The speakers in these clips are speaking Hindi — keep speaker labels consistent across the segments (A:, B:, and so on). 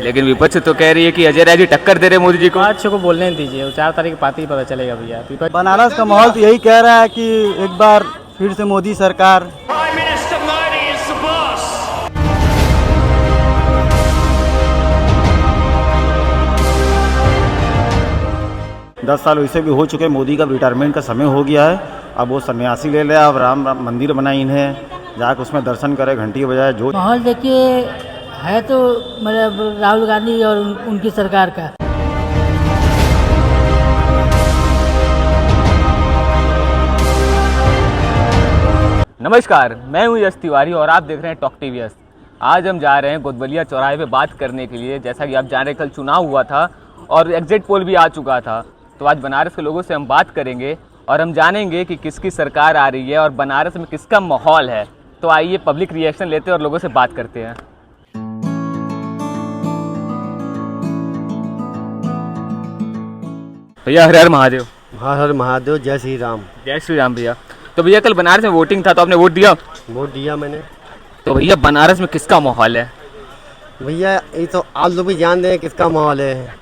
A: लेकिन विपक्ष तो कह रही है कि अजय राय जी टक्कर दे रहे मोदी जी को।
B: अच्छे को बोलने दीजिए, 4 तारीख को पाते ही पता चलेगा भैया।
C: बनारस का माहौल तो यही कह रहा है कि एक बार फिर से मोदी सरकार।
D: Prime Minister Modi is the boss.
E: दस साल वैसे भी हो चुके, मोदी का रिटायरमेंट का समय हो गया है। अब वो सन्यासी ले ले, अब राम मंदिर बनाई इन्हें, जाकर उसमें दर्शन करे, घंटी बजाए। जो
F: माहौल देखिए है तो मतलब राहुल गांधी और उनकी सरकार का।
A: नमस्कार, मैं हूं यश तिवारी और आप देख रहे हैं टॉक टीवी यश। आज हम जा रहे हैं गोदवलिया चौराहे पे बात करने के लिए। जैसा कि आप जान रहे, कल चुनाव हुआ था और एग्जिट पोल भी आ चुका था। तो आज बनारस के लोगों से हम बात करेंगे और हम जानेंगे कि किसकी सरकार आ रही है और बनारस में किसका माहौल है। तो आइए पब्लिक रिएक्शन लेते हैं और लोगों से बात करते हैं। भैया हर हर महादेव।
C: हर हर महादेव, जय श्री राम।
A: जय श्री राम भैया। तो भैया कल बनारस में वोटिंग था तो आपने वोट दिया?
C: वोट दिया मैंने।
A: तो भैया बनारस में किसका माहौल है?
C: भैया ये तो आप लोग भी जान रहे हैं किसका माहौल है।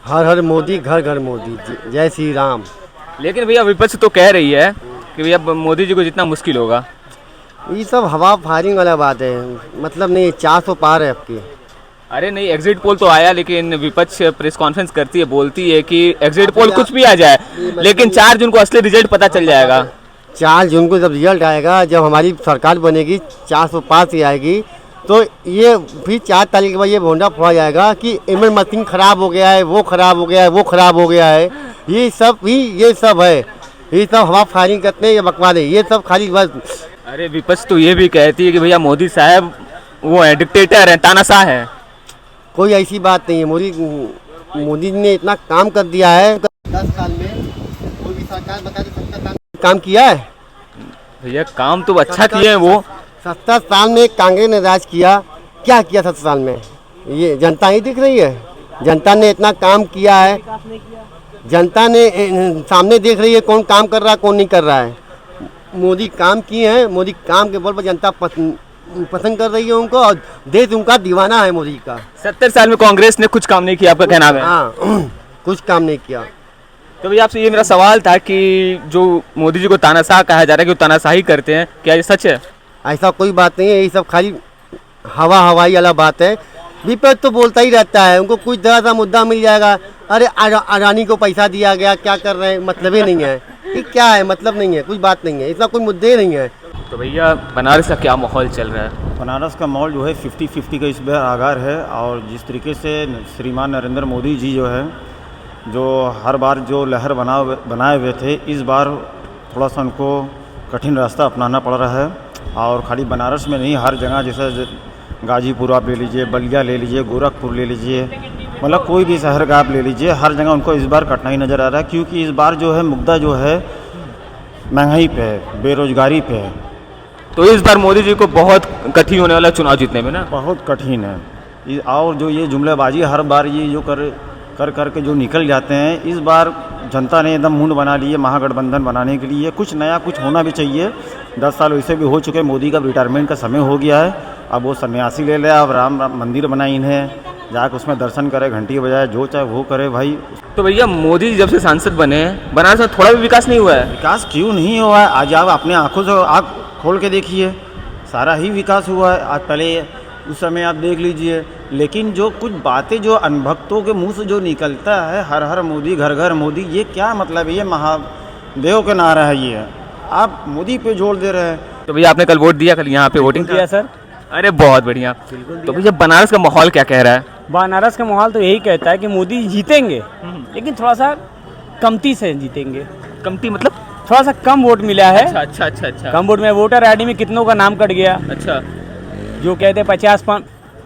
C: हर हर मोदी, घर घर मोदी, जय श्री राम।
A: लेकिन भैया विपक्ष तो कह रही है कि भैया मोदी जी को जितना मुश्किल होगा।
C: ये सब हवा फायरिंग वाला बात है, मतलब नहीं 400 पार है आपकी।
A: अरे नहीं, एग्जिट पोल तो आया, लेकिन विपक्ष प्रेस कॉन्फ्रेंस करती है, बोलती है कि एग्जिट पोल कुछ भी आ जाए लेकिन 4 जून को असली रिजल्ट पता चल जाएगा।
C: 4 जून को जब रिजल्ट आएगा, जब हमारी सरकार बनेगी, 400 पार से आएगी, तो ये फिर 4 तारीख के बाद ये भोंडा फोड़ा जाएगा कि एमएल मशीन खराब हो गया है, वो खराब हो गया है, वो खराब हो गया है। ये सब है, ये सब हवा फायरिंग करते हैं, ये बकवाले, ये सब खाली बस।
A: अरे विपक्ष तो ये भी कहती है कि भैया मोदी साहब वो है, डिक्टेटर है, तानाशाह है।
C: कोई ऐसी बात नहीं है। मोदी जी ने इतना काम कर दिया है, 10 साल में कोई भी सरकार बता दे 70 साल काम किया है।
A: भैया काम तो अच्छा किए हैं वो।
C: 70 साल में कांग्रेस ने राज किया, क्या किया 70 साल में? ये जनता ही दिख रही है। जनता ने इतना काम किया है, जनता ने सामने देख रही है कौन काम कर रहा है, कौन नहीं कर रहा है। मोदी काम किए हैं, मोदी काम के बल पर जनता पसंद कर रही है उनको, और देश उनका दीवाना है मोदी का।
A: 70 साल में कांग्रेस ने कुछ काम नहीं किया, आपका कहना है?
C: हाँ, कुछ काम नहीं किया।
A: तो भैया आपसे ये मेरा सवाल था कि जो मोदी जी को तानाशाह कहा जा रहा है कि वो तानाशाही करते हैं, क्या ये सच है?
C: ऐसा कोई बात नहीं है, ये सब खाली हवाई वाला बात है। विपक्ष तो बोलता ही रहता है, उनको कुछ जरा सा मुद्दा मिल जाएगा, अरे अडानी को पैसा दिया गया, क्या कर रहे हैं, मतलब ही नहीं है। ये क्या है, मतलब नहीं है, कुछ बात नहीं है, इतना कोई मुद्दे नहीं है।
A: तो भैया बनारस का क्या माहौल चल रहा है?
E: बनारस का माहौल जो है 50-50 का इस बार आगार है। और जिस तरीके से श्रीमान नरेंद्र मोदी जी जो है, जो हर बार जो लहर बनाए हुए थे, इस बार थोड़ा सा उनको कठिन रास्ता अपनाना पड़ रहा है। और खाली बनारस में नहीं, हर जगह, जैसे गाजीपुर आप ले लीजिए, बलिया ले लीजिए, गोरखपुर ले लीजिए, मतलब कोई भी शहर का आप ले लीजिए, हर जगह उनको इस बार कठिनाई नज़र आ रहा है। क्योंकि इस बार जो है मुद्दा जो है महंगाई पे है, बेरोजगारी पे है।
A: तो इस बार मोदी जी को बहुत कठिन होने वाला चुनाव जीतने में ना?
E: बहुत कठिन है। और जो ये जुमलेबाजी हर बार ये जो कर के जो निकल जाते हैं, इस बार जनता ने एकदम मुंड बना लिए महागठबंधन बनाने के लिए। कुछ नया कुछ होना भी चाहिए। 10 साल वैसे भी हो चुके, मोदी का रिटायरमेंट का समय हो गया है। अब वो सन्यासी ले ले, अब राम मंदिर बनाई इन्हें, जाकर उसमें दर्शन करे, घंटी बजाए, जो चाहे वो करे भाई।
A: तो भैया मोदी जी जब से सांसद बने, बनारस में थोड़ा भी विकास नहीं हुआ है?
E: विकास क्यों नहीं हुआ है? आज आप अपने आँखों से आँख खोल के देखिए, सारा ही विकास हुआ है। आज पहले उस समय आप देख लीजिए, लेकिन जो कुछ बातें जो अनभक्तों के मुंह से जो निकलता है, हर हर मोदी, घर घर मोदी, ये क्या मतलब है? ये महादेव का नारा है, ये आप मोदी पे जोर दे रहे हैं।
A: तो भैया आपने कल वोट दिया? कल यहाँ पे वोटिंग
B: दिया सर।
A: अरे बहुत बढ़िया। तो भैया बनारस का माहौल क्या कह रहा है?
B: बनारस का माहौल तो यही कहता है कि मोदी जीतेंगे, लेकिन थोड़ा सा कमती से जीतेंगे।
A: कमती मतलब?
B: थोड़ा सा कम वोट मिला है।
A: अच्छा।
B: कम वोट में वोटर आईडी में कितनों का नाम कट गया।
A: अच्छा।
B: जो कहते हैं 50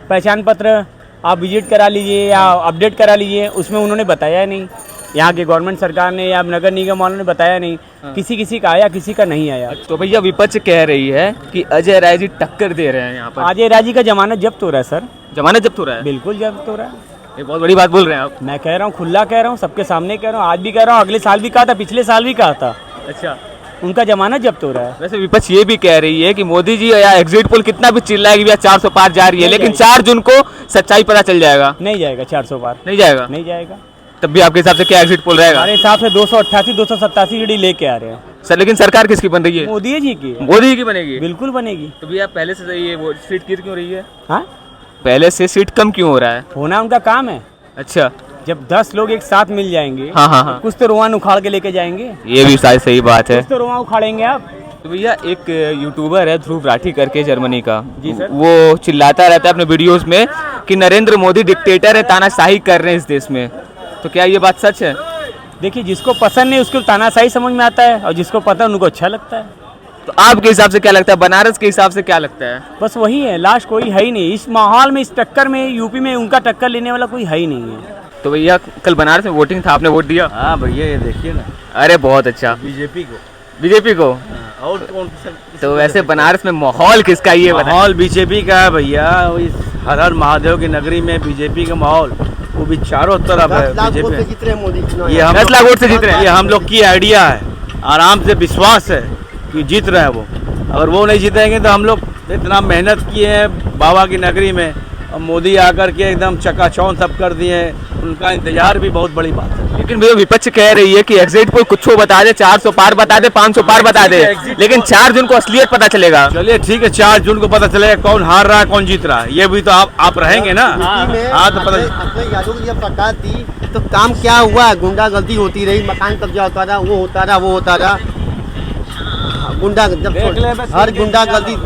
B: पहचान पत्र आप विजिट करा लीजिए या अपडेट करा लीजिए, उसमें उन्होंने बताया नहीं। यहाँ की गवर्नमेंट सरकार ने या नगर निगम वालों ने बताया नहीं। किसी का आया, किसी का नहीं आया।
A: तो भैया विपक्ष कह रही है कि अजय राय जी टक्कर दे रहे हैं यहाँ पर।
B: अजय राय जी का जमानत जब्त हो रहा है सर।
A: जमानत जब्त हो रहा है?
B: बिल्कुल जब्त हो रहा है।
A: ये बहुत बड़ी बात बोल रहे हैं आप।
B: मैं कह रहा हूँ, खुला कह रहा हूँ, सबके सामने कह रहा हूँ, आज भी कह रहा हूँ, अगले साल भी कहा था, पिछले साल भी कहा था।
A: अच्छा।
B: उनका जमानत जब्त हो रहा है।
A: वैसे विपक्ष ये भी कह रही है कि मोदी जी या एग्जिट पोल कितना भी चिल्लाए कि भैया 400 पार जा रही है,
B: नहीं
A: लेकिन
B: जाएगा।
A: 4 जून को सच्चाई पता चल जाएगा।
B: नहीं जाएगा 400 पार,
A: नहीं जाएगा।
B: नहीं जाएगा।
A: तब भी आपके हिसाब से क्या एग्जिट पोल रहेगा?
B: हमारे हिसाब से 288 287 सीढ़ी लेके आ रहे हैं।
A: सर लेकिन सरकार किसकी बन रही है?
B: मोदी जी की है।
A: मोदी जी की बनेगी।
B: बिल्कुल बनेगी।
A: तो भैया पहले से ये वो सीट गिर क्यों रही है?
B: हाँ,
A: पहले से सीट कम क्यों हो रहा है?
B: होना उनका काम है।
A: अच्छा।
B: जब 10 लोग एक साथ मिल जाएंगे,
A: हाँ हाँ हाँ,
B: कुछ तो रुआन उखाड़ के लेके जाएंगे।
A: ये भी शायद सही बात है।
B: कुछ तो रुआन उखाड़ेंगे आप।
A: तो भैया एक यूट्यूबर है ध्रुव राठी करके जर्मनी का,
B: जी सर।
A: वो चिल्लाता रहता है अपने वीडियोस में कि नरेंद्र मोदी डिक्टेटर है, तानाशाही कर रहे हैं इस देश में। तो क्या ये बात सच है?
B: देखिए, जिसको पसंद नहीं उसको तानाशाही समझ में आता है, और जिसको पता है उनको अच्छा लगता है।
A: तो आपके हिसाब से क्या लगता है? बनारस के हिसाब से क्या लगता है?
B: बस वही है, लास्ट कोई है ही नहीं इस माहौल में, इस टक्कर में, यूपी में उनका टक्कर लेने वाला कोई है ही नहीं है।
A: तो भैया कल बनारस में वोटिंग था, आपने वोट दिया?
G: हाँ भैया, ये देखिए ना,
A: अरे बहुत अच्छा।
G: बीजेपी को।
A: बीजेपी को?
G: और कौन सा?
A: तो वैसे बनारस में माहौल किसका ये बताइए?
G: माहौल बीजेपी का है भैया। इस हर हर महादेव की नगरी में बीजेपी का माहौल, वो भी चारों तरफ है
C: 10 लाख वोट से
G: बीजेपी।
C: जीत रहे हैं मोदी चुनाव।
G: ये हम
A: 10 लाख वोट से जीत रहे हैं।
G: ये हम लोग की आइडिया है, आराम से विश्वास है कि जीत रहे हैं वो। अगर वो नहीं जीतेंगे तो हम लोग इतना मेहनत किए हैं बाबा की नगरी में, और मोदी आकर के एकदम चकाचौंध सब कर दिए हैं। उनका इंतजार भी बहुत बड़ी बात है।
A: लेकिन भैया विपक्ष कह रही है कि एग्जिट पोल कुछ बता दे, 400 पार बता दे, 500 पार बता दे, लेकिन 4 जून को असलियत पता चलेगा।
G: चलिए ठीक है, 4 जून को पता चलेगा कौन हार रहा है कौन जीत रहा है। ये भी तो आप रहेंगे ना।
C: यूपी में
G: हाँ, तो पता
C: अखिलेश यादव की जब सरकार थी तो काम क्या हुआ? गुंडागर्दी होती रही, मकान कब्जा होता रहा, वो होता रहा, वो होता रहा। गुंडा जब हर गुंडागर्दी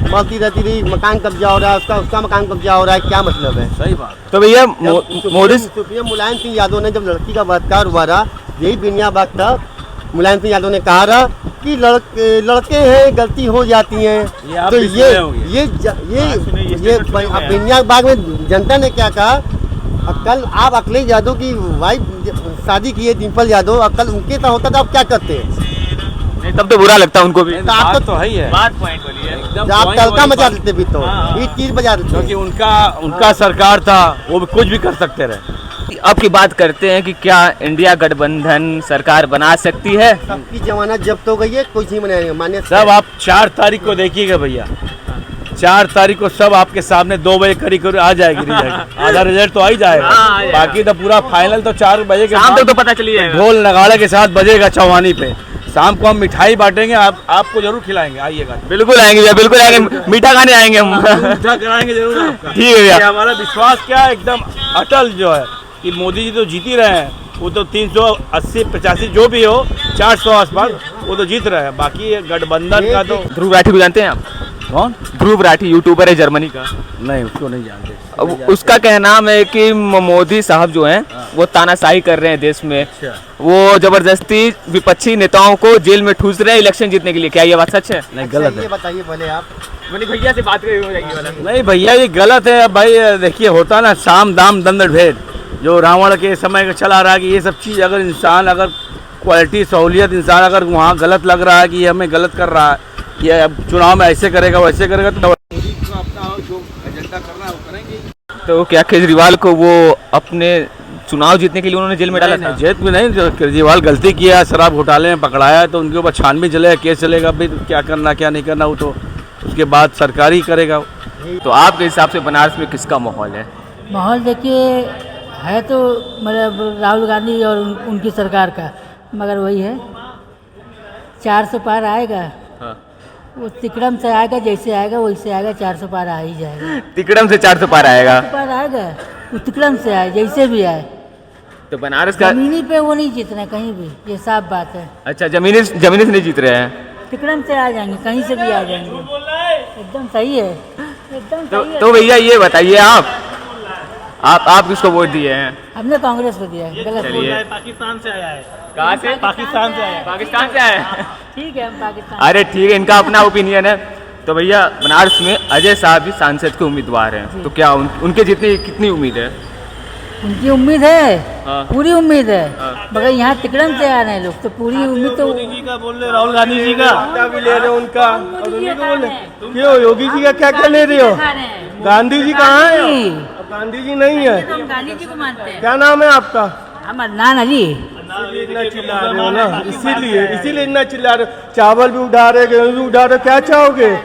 C: बढ़ती रहती रही, मकान कब्जा हो रहा है, उसका मकान कब्जा हो रहा है, क्या मतलब है?
G: सही बात।
A: तो भैया मोदी
C: सुप्रीम मुलायम सिंह यादव ने जब लड़की का बलात्कार हुआ रहा, यही बिनिया बात था, मुलायम सिंह यादव ने कहा रहा कि लड़के हैं, गलती हो जाती है।
G: आप
C: तो
G: भी सुने होंगे।
C: ये बिनिया बाग में जनता ने क्या कहा? कल आप अखिलेश यादव की वाइफ शादी की है, डिम्पल यादव, और कल उनके साथ होता तो आप क्या करते?
A: नहीं, तब तो बुरा लगता है उनको भी।
C: तो आप
G: बात तो है ही है,
A: बात पॉइंट बोली है।
G: एकदम
C: आप
G: point
C: तड़का
G: वाली
C: मचा
G: बात।
C: देते भी तो ईट चीज बजा देते।
G: क्योंकि उनका सरकार था, वो भी कुछ भी कर सकते रहे।
A: अब की बात करते हैं कि क्या इंडिया गठबंधन सरकार बना सकती है?
C: सबकी जमानत जब्त हो गई है, कुछ नहीं बनाएंगे मान्य
G: सब आप 4 तारीख को देखिएगा भैया, 4 तारीख को सब आपके सामने 2 बजे करीब आ जाएगी रिजल्ट। आधा रिजल्ट तो आ ही जाएगा,
A: हाँ, आ जाएगा।
G: बाकी तो पूरा फाइनल तो 4 बजे के
A: शाम
G: बाद
A: तक तो पता चली जाएगा।
G: ढोल नगाड़े के साथ बजेगा चौहानी पे। शाम को हम मिठाई बांटेंगे, आपको जरूर खिलाएंगे, आइएगा।
A: बिल्कुल आएंगे भैया, बिल्कुल आएंगे, मीठा खाने आएंगे हम।
G: मीठा कराएंगे जरूर आपका।
A: ठीक है भैया।
G: ये हमारा विश्वास क्या है, एकदम अटल जो है कि मोदी जी तो जीत ही रहे हैं। वो तो 380 85 जो भी हो, 400 आसपास वो तो जीत रहे हैं। बाकी ये गठबंधन का तो
A: ध्रुव राठी को जानते हैं आप?
G: कौन?
A: ध्रुव राठी यूट्यूबर है जर्मनी का।
G: नहीं, उसको नहीं जानते।
A: अब उसका कहना है कि मोदी साहब जो हैं वो तानाशाही कर रहे हैं देश में, वो जबरदस्ती विपक्षी नेताओं को जेल में ठूस रहे हैं इलेक्शन जीतने के लिए। क्या ये बात सच है?
G: नहीं, गलत
C: ये
G: है।
C: बताइए पहले आप।
A: बोले भैया से बात करें हो जाएगी वाला।
G: नहीं भैया, ये गलत है। अब भाई देखिए, होता ना साम दाम दंड भेद, जो रावण के समय का चला रहा है कि ये सब चीज़ अगर इंसान, अगर क्वालिटी सहूलियत इंसान अगर वहाँ गलत लग रहा है कि ये हमें गलत कर रहा है, ये अब चुनाव में ऐसे करेगा वैसे करेगा, तो अपना जो एजेंडा करना है वो करेंगे।
A: तो क्या केजरीवाल को वो अपने चुनाव जीतने के लिए उन्होंने जेल में डाला था?
G: जेल में नहीं, जो केजरीवाल गलती किया, शराब घोटाले में पकड़ाया है, तो उनके ऊपर छानबीन चलेगा, केस चलेगा। फिर क्या करना क्या नहीं करना वो तो उसके बाद सरकार ही करेगा।
A: तो आपके हिसाब से बनारस में किसका माहौल है?
F: माहौल देखिए है तो मतलब राहुल गांधी और उनकी सरकार का, मगर वही है 400 पार आएगा।
A: हाँ।
F: वो तिकड़म से आएगा, जैसे आएगा वैसे आएगा, 400 पार आ ही जाएगा।
A: तिकड़म से 400 पार आएगा।
F: 400 पार आएगा, वो तिकड़म से आए जैसे भी आए।
A: तो बनारस का
F: जमीनी पे वो नहीं जीतना कहीं भी, ये साफ बात है।
A: अच्छा, जमीनी से नहीं जीत रहे हैं।
F: तिकड़म से आ जाएंगे, कहीं से भी आ जाएंगे। एकदम सही है, एकदम सही है।
A: तो भैया ये बताइए आप किसको वोट दिए हैं?
F: हमने कांग्रेस को दिया है। गलत
A: चलिए।
B: पाकिस्तान से आया है।
A: कहाँ से?
B: पाकिस्तान से आया है।
A: पाकिस्तान से आए?
F: ठीक है, हम पाकिस्तान।
A: अरे ठीक है, इनका अपना ओपिनियन है। तो भैया बनारस में अजय साहब भी सांसद के उम्मीदवार हैं, तो क्या उनके जितनी कितनी उम्मीद है?
F: उनकी उम्मीद है,
A: हाँ।
F: पूरी उम्मीद है,
A: हाँ।
F: मगर यहाँ तिकड़म से आ रहे हैं लोग, तो पूरी उम्मीद तो
B: मोदी जी का बोल रहे, राहुल गांधी जी का
C: क्या भी ले रहे हो उनका,
F: और उन्हीं को बोल रहे हैं।
C: क्यों योगी जी का क्या क्या ले रहे हो?
F: खा रहे हैं।
C: गांधी जी कहाँ है?
F: नहीं,
C: गांधी जी नहीं है।
F: हम गांधी जी को मानते हैं।
C: क्या नाम है आपका?
F: हमारा नाना जी
H: इतना चिल्ला रहे हो ना, इसीलिए इतना चिल्ला रहे हो। चावल भी उठा रहे, गेहूँ भी उठा रहे, क्या चाहोगे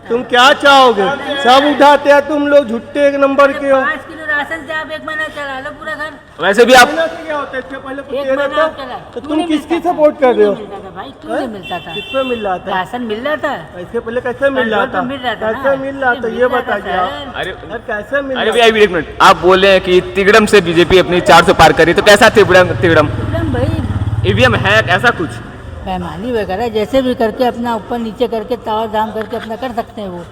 H: तुम, क्या चाहोगे? सब उठाते हैं तुम लोग, झुट्टे एक नंबर के हो।
F: 5 किलो राशन से आप 1 महीना चला लो पूरा घर।
A: वैसे भी आप
H: क्या होता है, इससे पहले कुछ
F: एक
H: दे रहे
F: महीना
H: थे,
F: चला
H: तो तुम किसकी सपोर्ट कर रहे हो?
F: मिलता था भाई, क्यों नहीं मिलता था?
H: किसमें मिल रहा था?
F: राशन मिल रहा था।
H: इससे पहले कैसे मिल रहा था?
F: मिल रहा था ना।
H: कैसे मिल रहा था ये बताइए आप।
A: अरे
H: यार कैसे मिल
A: अरे
H: रहा
A: भैया एक मिनट, आप बोल रहे हैं कि तिगड़म से बीजेपी अपनी 400 पार करी, तो कैसा तिगड़म?
F: एकदम भाई
A: ईवीएम है ऐसा कुछ?
F: बेईमानी वगैरह जैसे भी करके अपना ऊपर नीचे करके ताव दाम करके अपना कर सकते हैं वो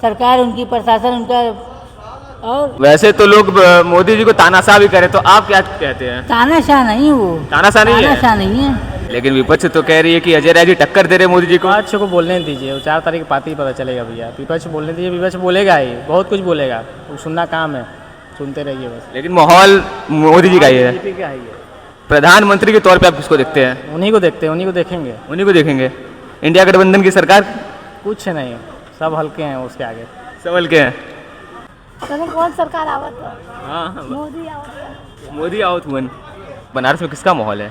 F: सरकार, उनकी प्रशासन उनका। और
A: वैसे तो लोग मोदी जी को तानाशाह भी करे, तो आप क्या कहते हैं?
F: तानाशाह नहीं वो,
A: तानाशाह नहीं है?
F: तानाशाह नहीं है।
A: लेकिन विपक्ष तो कह रही है कि अजय राय जी टक्कर दे रहे मोदी जी को।
B: विपक्ष को बोलने दीजिए, 4 तारीख पाती ही पता चलेगा भैया। विपक्ष बोलने दीजिए, विपक्ष बोलेगा ही, बहुत कुछ बोलेगा, वो सुनना काम है, सुनते रहिए बस।
A: लेकिन माहौल मोदी जी का ही है।
B: बीजेपी का ही है,
A: प्रधानमंत्री के तौर पे आप किसको देखते हैं?
B: उन्हीं को देखते हैं, उन्हीं को देखेंगे।
A: उन्हीं को देखेंगे। इंडिया गठबंधन की सरकार
B: कुछ नहीं, सब हल्के हैं उसके आगे।
A: सवाल के हैं?
I: कौन सरकार आवत है?
A: हाँ,
I: मोदी आवत है।
A: मोदी आवत हुआ। बनारस में किसका माहौल है?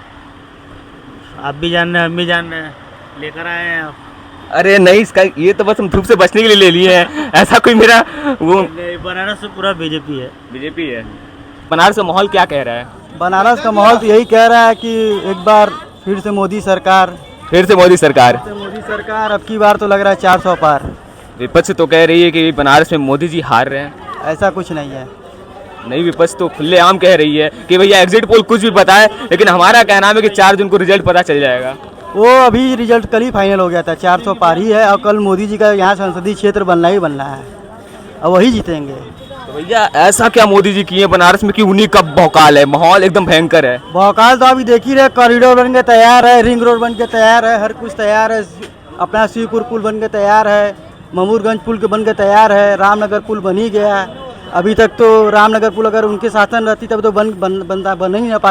B: आप भी जान रहे हैं, हम भी जान रहे हैं, लेकर आए हैं आप।
A: अरे नहीं, इसका ये तो बस हम धूप से बचने के लिए ले लिए हैं, ऐसा कोई मेरा वो।
B: बनारस से पूरा बीजेपी है।
A: बीजेपी है। बनारस का माहौल क्या कह रहा है?
J: बनारस का माहौल तो यही कह रहा है कि एक बार फिर से मोदी सरकार,
A: फिर से मोदी सरकार।
J: अब की बार तो लग रहा है 400 पार।
A: विपक्ष तो कह रही है कि बनारस में मोदी जी हार रहे हैं।
J: ऐसा कुछ नहीं है।
A: नहीं, विपक्ष तो खुलेआम कह रही है कि भैया एग्जिट पोल कुछ भी बताए, लेकिन हमारा कहना है कि 4 जून को रिजल्ट पता चल जाएगा।
J: वो अभी रिजल्ट कल ही फाइनल हो गया था, 400 पार ही है, और कल मोदी जी का यहाँ संसदीय क्षेत्र बनना ही बनना है, और वही जीतेंगे।
A: तो भैया ऐसा क्या मोदी जी किए बनारस में कि उन्हीं का भौकाल है? माहौल एकदम भयंकर है।
J: भौकाल तो अभी देख ही रहे, कॉरिडोर बन के तैयार है, रिंग रोड बन के तैयार है, हर कुछ तैयार है। अपना शिवपुर पुल बन के तैयार है, ममूरगंज पुल के बन के तैयार है, रामनगर पुल बन ही गया। अभी तक तो रामनगर पुल अगर उनके शासन रहती तब तो बन ही ना पाता।